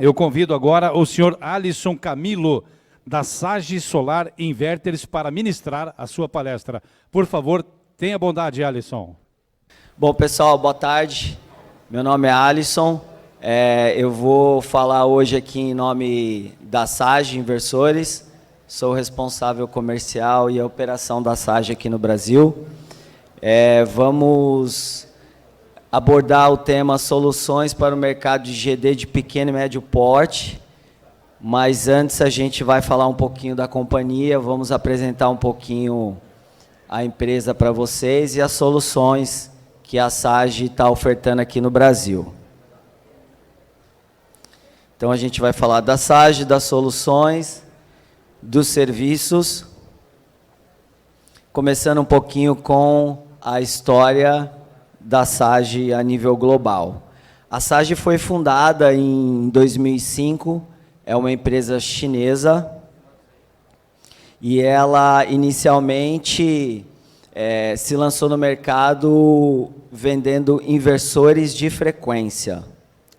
Eu convido agora o senhor Alisson Camilo, da Sage Solar Inverters, para ministrar a sua palestra. Por favor, tenha bondade, Alisson. Bom, pessoal, boa tarde. Meu nome é Alisson. Eu vou falar hoje aqui em nome da Sage Inversores. Sou responsável comercial e a operação da Sage aqui no Brasil. Vamos abordar o tema soluções para o mercado de GD de pequeno e médio porte. Mas antes a gente vai falar um pouquinho da companhia, vamos apresentar um pouquinho a empresa para vocês e as soluções que a Sage está ofertando aqui no Brasil. Então a gente vai falar da Sage, das soluções, dos serviços, começando um pouquinho com a história da Sage a nível global. A Sage foi fundada em 2005, é uma empresa chinesa, e ela inicialmente se lançou no mercado vendendo inversores de frequência,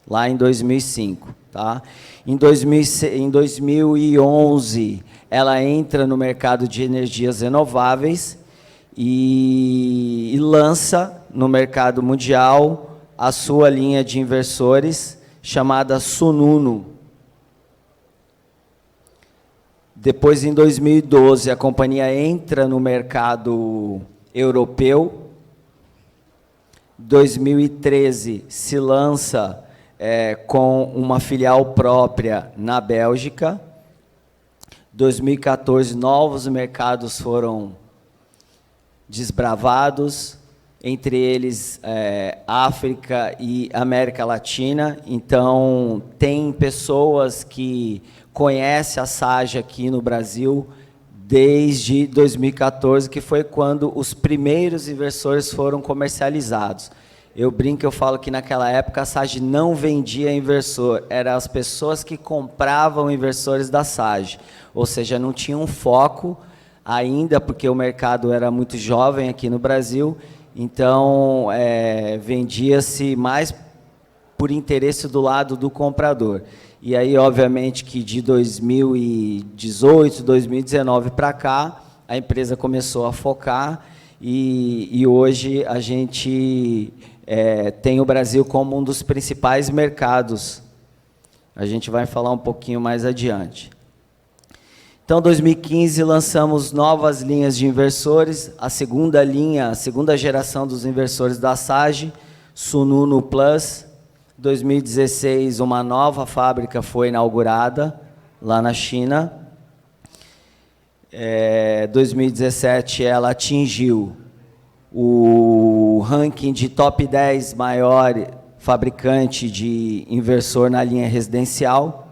lá em 2005. Tá? Em 2011, ela entra no mercado de energias renováveis e lança no mercado mundial a sua linha de inversores chamada Sununu. Depois, em 2012, a companhia entra no mercado europeu. Em 2013, se lança com uma filial própria na Bélgica. Em 2014, novos mercados foram desbravados, entre eles África e América Latina. Então, tem pessoas que conhecem a Sage aqui no Brasil desde 2014, que foi quando os primeiros inversores foram comercializados. Eu brinco, eu falo que naquela época a Sage não vendia inversor, eram as pessoas que compravam inversores da Sage, ou seja, não tinha um foco ainda, porque o mercado era muito jovem aqui no Brasil, então vendia-se mais por interesse do lado do comprador. E aí, obviamente, que de 2018, 2019 para cá, a empresa começou a focar e hoje a gente tem o Brasil como um dos principais mercados. A gente vai falar um pouquinho mais adiante. Então, em 2015, lançamos novas linhas de inversores, a segunda geração dos inversores da Sage, Sununu Plus. Em 2016, uma nova fábrica foi inaugurada lá na China. Em 2017, ela atingiu o ranking de top 10 maior fabricante de inversor na linha residencial.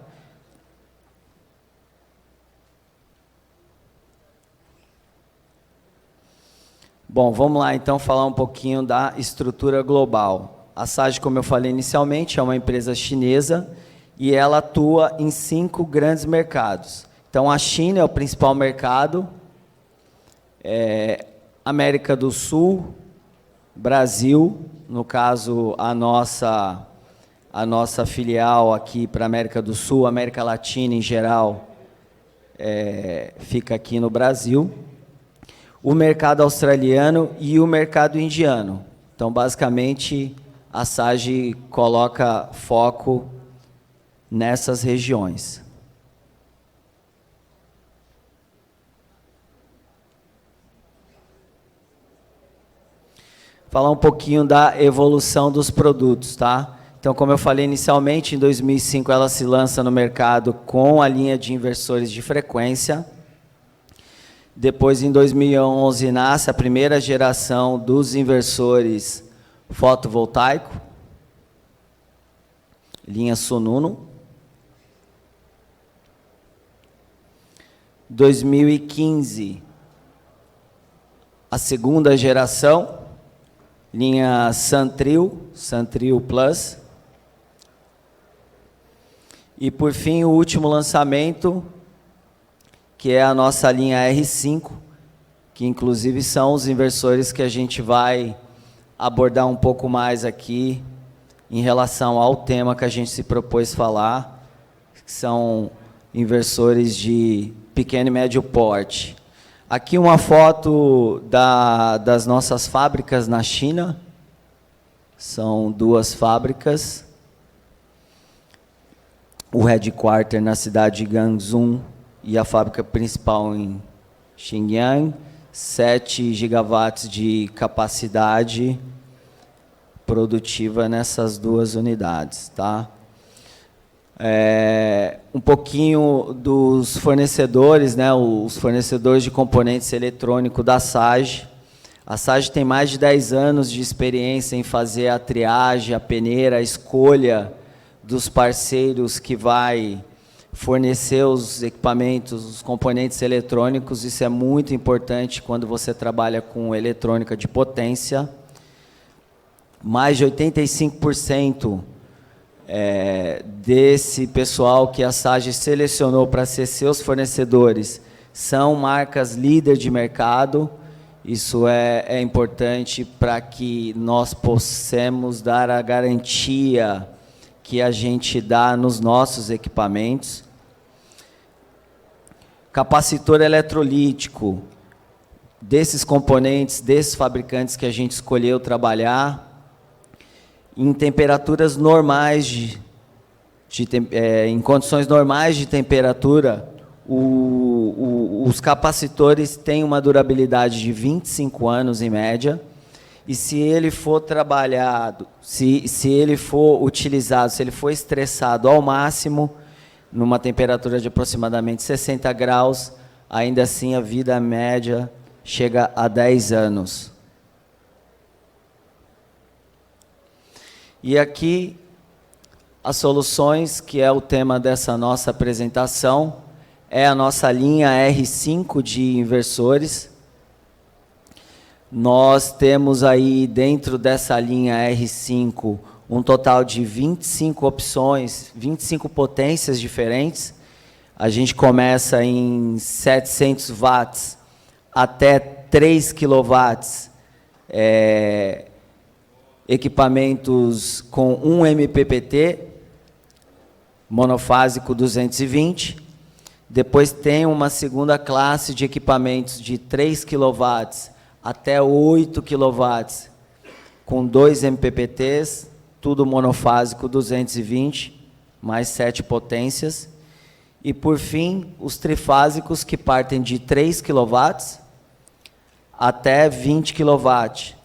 Bom, vamos lá então falar um pouquinho da estrutura global. A Sage, como eu falei inicialmente, é uma empresa chinesa e ela atua em 5 grandes mercados. Então, a China é o principal mercado, América do Sul, Brasil, no caso, a nossa filial aqui para a América do Sul, América Latina em geral, fica aqui no Brasil, o mercado australiano e o mercado indiano. Então, basicamente, a Sage coloca foco nessas regiões. Falar um pouquinho da evolução dos produtos, tá? Então, como eu falei inicialmente, em 2005 ela se lança no mercado com a linha de inversores de frequência. Depois, em 2011, nasce a primeira geração dos inversores fotovoltaico, linha Sununu. 2015, a segunda geração, linha Suntril Plus. E, por fim, o último lançamento, que é a nossa linha R5, que inclusive são os inversores que a gente vai abordar um pouco mais aqui em relação ao tema que a gente se propôs falar, que são inversores de pequeno e médio porte. Aqui uma foto das nossas fábricas na China. São 2 fábricas. O headquarter na cidade de Guangzhou e a fábrica principal em Xinjiang. 7 gigawatts de capacidade produtiva nessas 2 unidades, tá? Um pouquinho dos fornecedores, né? Os fornecedores de componentes eletrônicos da Sage. A Sage tem mais de 10 anos de experiência em fazer a triagem, a peneira, a escolha dos parceiros que vai fornecer os equipamentos, os componentes eletrônicos. Isso é muito importante quando você trabalha com eletrônica de potência. Mais de 85% desse pessoal que a Sage selecionou para ser seus fornecedores são marcas líder de mercado. Isso é importante para que nós possamos dar a garantia que a gente dá nos nossos equipamentos. Capacitor eletrolítico, desses componentes, desses fabricantes que a gente escolheu trabalhar, em temperaturas normais, em condições normais de temperatura, os capacitores têm uma durabilidade de 25 anos em média, e se ele for trabalhado, se ele for utilizado, se ele for estressado ao máximo, numa temperatura de aproximadamente 60 graus, ainda assim a vida média chega a 10 anos. E aqui, as soluções, que é o tema dessa nossa apresentação, é a nossa linha R5 de inversores. Nós temos aí, dentro dessa linha R5, um total de 25 opções, 25 potências diferentes. A gente começa em 700 watts até 3 quilowatts, equipamentos com 1 MPPT, monofásico 220. Depois tem uma segunda classe de equipamentos de 3 quilowatts até 8 quilowatts, com 2 MPPTs, tudo monofásico 220, mais 7 potências. E, por fim, os trifásicos, que partem de 3 kW até 20 kW.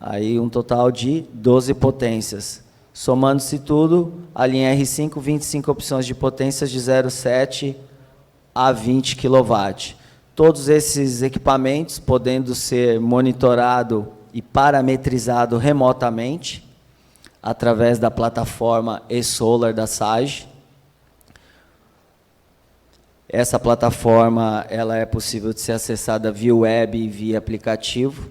Aí um total de 12 potências. Somando-se tudo, a linha R5, 25 opções de potências de 0,7 a 20 kW. Todos esses equipamentos podendo ser monitorado e parametrizado remotamente através da plataforma eSolar da Sage. Essa plataforma ela é possível de ser acessada via web e via aplicativo.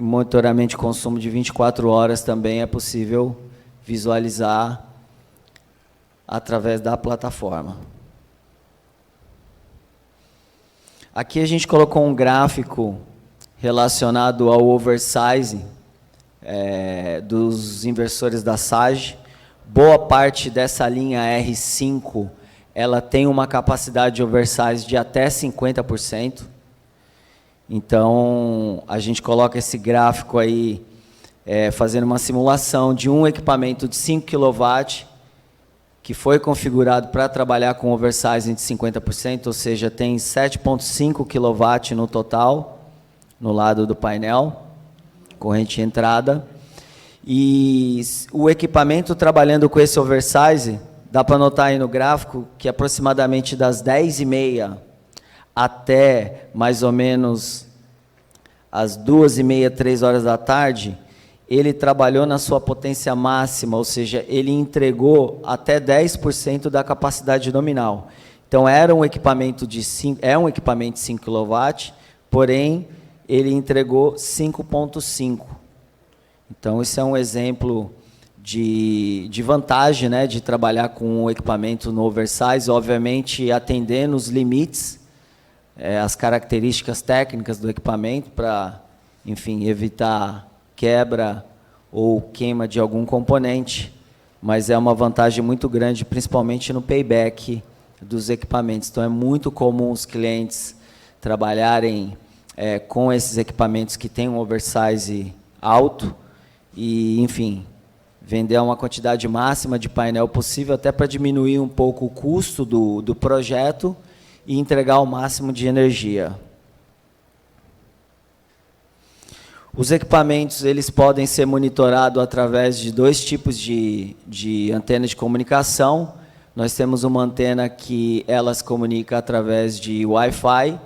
Monitoramento de consumo de 24 horas também é possível visualizar através da plataforma. Aqui a gente colocou um gráfico relacionado ao oversize dos inversores da Sage. Boa parte dessa linha R5 ela tem uma capacidade de oversize de até 50%. Então, a gente coloca esse gráfico aí, fazendo uma simulação de um equipamento de 5 kW, que foi configurado para trabalhar com oversize de 50%, ou seja, tem 7,5 kW no total, no lado do painel, corrente de entrada. E o equipamento trabalhando com esse oversize, dá para notar aí no gráfico que aproximadamente das 10h30 até mais ou menos as 2h30, 3 horas da tarde, ele trabalhou na sua potência máxima, ou seja, ele entregou até 10% da capacidade nominal. Então, era um equipamento de 5 kW, porém, ele entregou 5,5. Então, isso é um exemplo de vantagem, né, de trabalhar com o equipamento no oversize, obviamente atendendo os limites, as características técnicas do equipamento para, enfim, evitar quebra ou queima de algum componente mas é uma vantagem muito grande, principalmente no payback dos equipamentos. Então, é muito comum os clientes trabalharem com esses equipamentos que têm um oversize alto e, enfim, vender uma quantidade máxima de painel possível, até para diminuir um pouco o custo do projeto e entregar o máximo de energia. Os equipamentos eles podem ser monitorados através de 2 tipos de antenas de comunicação. Nós temos uma antena que ela se comunica através de Wi-Fi,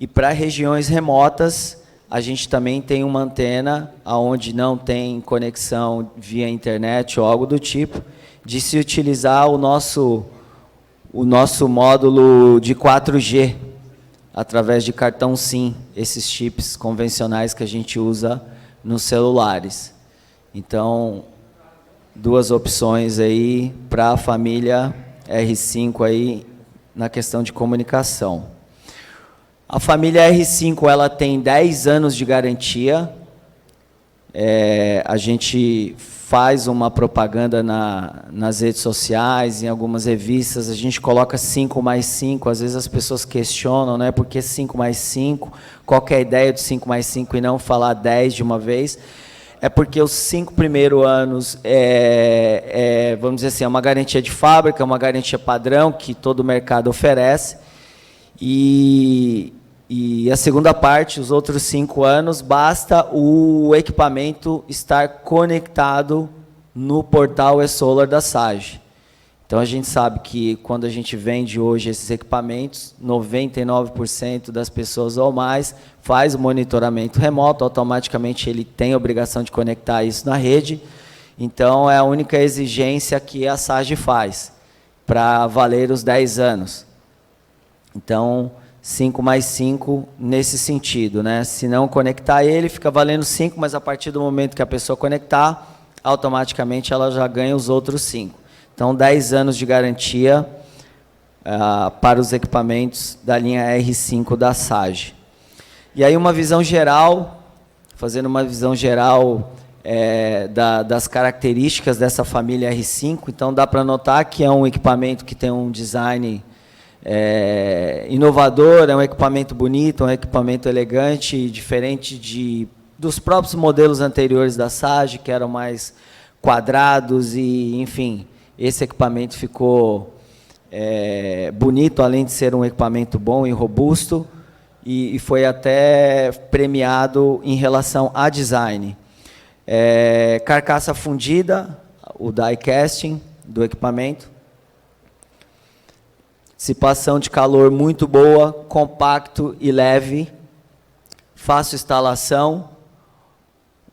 e para regiões remotas, a gente também tem uma antena onde não tem conexão via internet ou algo do tipo, de se utilizar o nosso módulo de 4G, através de cartão SIM, esses chips convencionais que a gente usa nos celulares. Então, 2 opções aí para a família R5 aí na questão de comunicação. A família R5 ela tem 10 anos de garantia. A gente faz uma propaganda nas redes sociais, em algumas revistas, a gente coloca 5+5, às vezes as pessoas questionam, né, por que 5+5, qual que é a ideia do 5+5 e não falar 10 de uma vez? É porque os 5 primeiros anos, vamos dizer assim, é uma garantia de fábrica, uma garantia padrão que todo o mercado oferece, e a segunda parte, os outros 5 anos, basta o equipamento estar conectado no portal eSolar da Sage. Então, a gente sabe que quando a gente vende hoje esses equipamentos, 99% das pessoas ou mais faz o monitoramento remoto, automaticamente ele tem a obrigação de conectar isso na rede. Então, é a única exigência que a Sage faz para valer os 10 anos. Então, 5+5 nesse sentido, né? Se não conectar ele, fica valendo 5, mas a partir do momento que a pessoa conectar, automaticamente ela já ganha os outros 5. Então, 10 anos de garantia para os equipamentos da linha R5 da Sage. E aí uma visão geral, fazendo uma visão geral das características dessa família R5, então dá para notar que é um equipamento que tem um design inovador, é um equipamento bonito, é um equipamento elegante, diferente dos próprios modelos anteriores da Sage, que eram mais quadrados e, enfim, esse equipamento ficou bonito, além de ser um equipamento bom e robusto, e foi até premiado em relação a design. Carcaça fundida, o die casting do equipamento, dissipação de calor muito boa, compacto e leve, fácil instalação,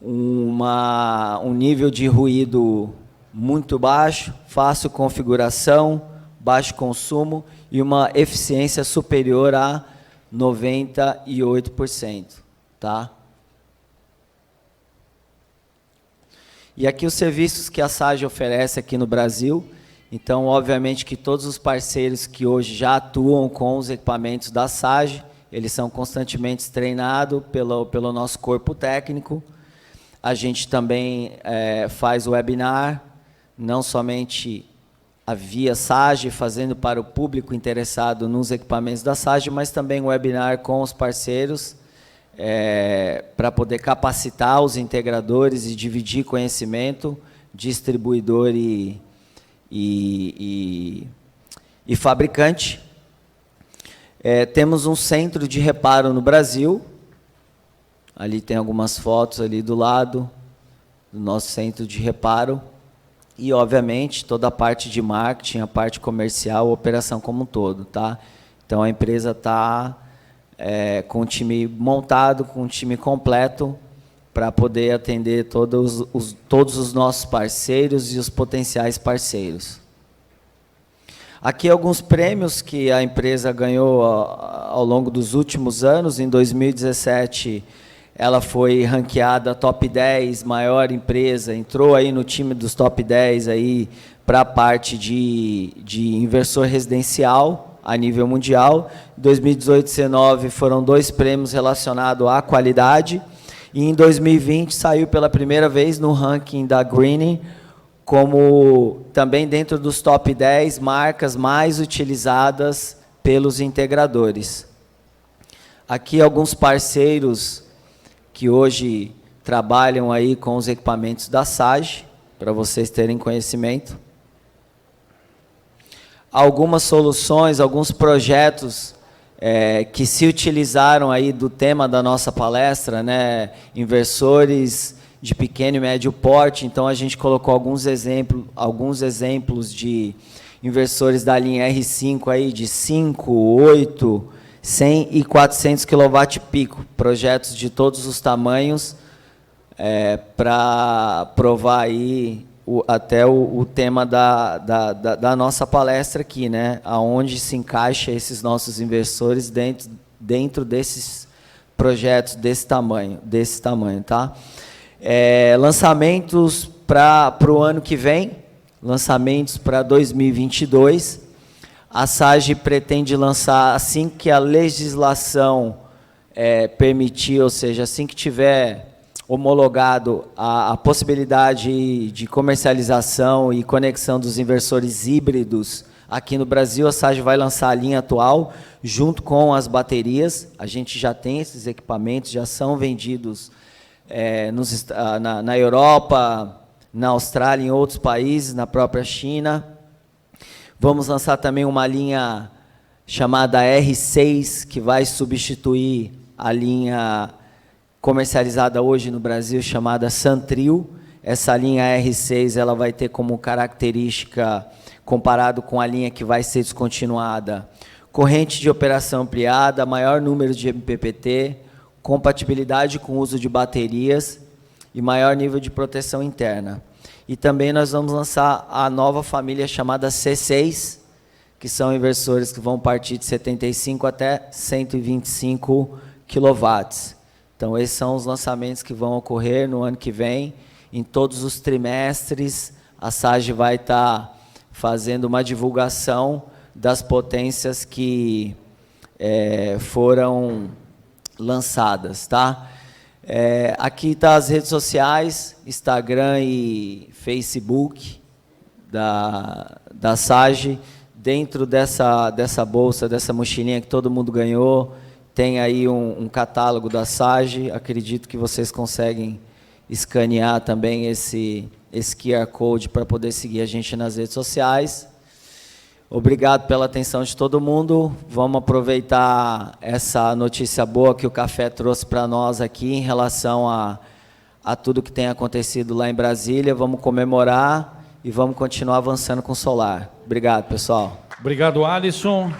um nível de ruído muito baixo, fácil configuração, baixo consumo e uma eficiência superior a 98%, tá? E aqui os serviços que a Sage oferece aqui no Brasil. Então, obviamente que todos os parceiros que hoje já atuam com os equipamentos da Sage, eles são constantemente treinados pelo nosso corpo técnico. A gente também faz webinar, não somente via Sage, fazendo para o público interessado nos equipamentos da Sage, mas também webinar com os parceiros, para poder capacitar os integradores e dividir conhecimento, distribuidor e fabricante. Temos um centro de reparo no Brasil. Ali tem algumas fotos ali do lado do nosso centro de reparo. E, obviamente, toda a parte de marketing, a parte comercial, a operação como um todo, tá? Então, a empresa está com um time montado, com um time completo, para poder atender todos os nossos parceiros e os potenciais parceiros. Aqui alguns prêmios que a empresa ganhou ao longo dos últimos anos. Em 2017, ela foi ranqueada top 10 maior empresa, entrou aí no time dos top 10 aí para a parte de inversor residencial a nível mundial. Em 2018 e 2019 foram 2 prêmios relacionados à qualidade. E em 2020 saiu pela primeira vez no ranking da Greening como também dentro dos top 10 marcas mais utilizadas pelos integradores. Aqui alguns parceiros que hoje trabalham aí com os equipamentos da SAGE, para vocês terem conhecimento. Algumas soluções, alguns projetos que se utilizaram aí do tema da nossa palestra, né, inversores de pequeno e médio porte. Então a gente colocou alguns exemplos de inversores da linha R5 aí de 5, 8, 100 e 400 kW pico, projetos de todos os tamanhos, para provar aí até o tema da nossa palestra aqui, né? Aonde se encaixa esses nossos inversores dentro desses projetos desse tamanho, tá? Lançamentos para o ano que vem, lançamentos para 2022. A SAGE pretende lançar assim que a legislação permitir, ou seja, assim que tiver homologado a possibilidade de comercialização e conexão dos inversores híbridos aqui no Brasil, a SAGE vai lançar a linha atual junto com as baterias. A gente já tem esses equipamentos, já são vendidos na Europa, na Austrália, em outros países, na própria China. Vamos lançar também uma linha chamada R6, que vai substituir a linha comercializada hoje no Brasil, chamada Santrio. Essa linha R6 ela vai ter como característica, comparado com a linha que vai ser descontinuada, corrente de operação ampliada, maior número de MPPT, compatibilidade com o uso de baterias e maior nível de proteção interna. E também nós vamos lançar a nova família chamada C6, que são inversores que vão partir de 75 até 125 kW. Então, esses são os lançamentos que vão ocorrer no ano que vem. Em todos os trimestres, a SAGE vai estar fazendo uma divulgação das potências que foram lançadas, tá? Aqui está as redes sociais, Instagram e Facebook da SAGE. Dentro dessa bolsa, dessa mochilinha que todo mundo ganhou, tem aí um catálogo da SAGE. Acredito que vocês conseguem escanear também esse QR Code para poder seguir a gente nas redes sociais. Obrigado pela atenção de todo mundo. Vamos aproveitar essa notícia boa que o café trouxe para nós aqui em relação a tudo que tem acontecido lá em Brasília. Vamos comemorar e vamos continuar avançando com o solar. Obrigado, pessoal. Obrigado, Alisson.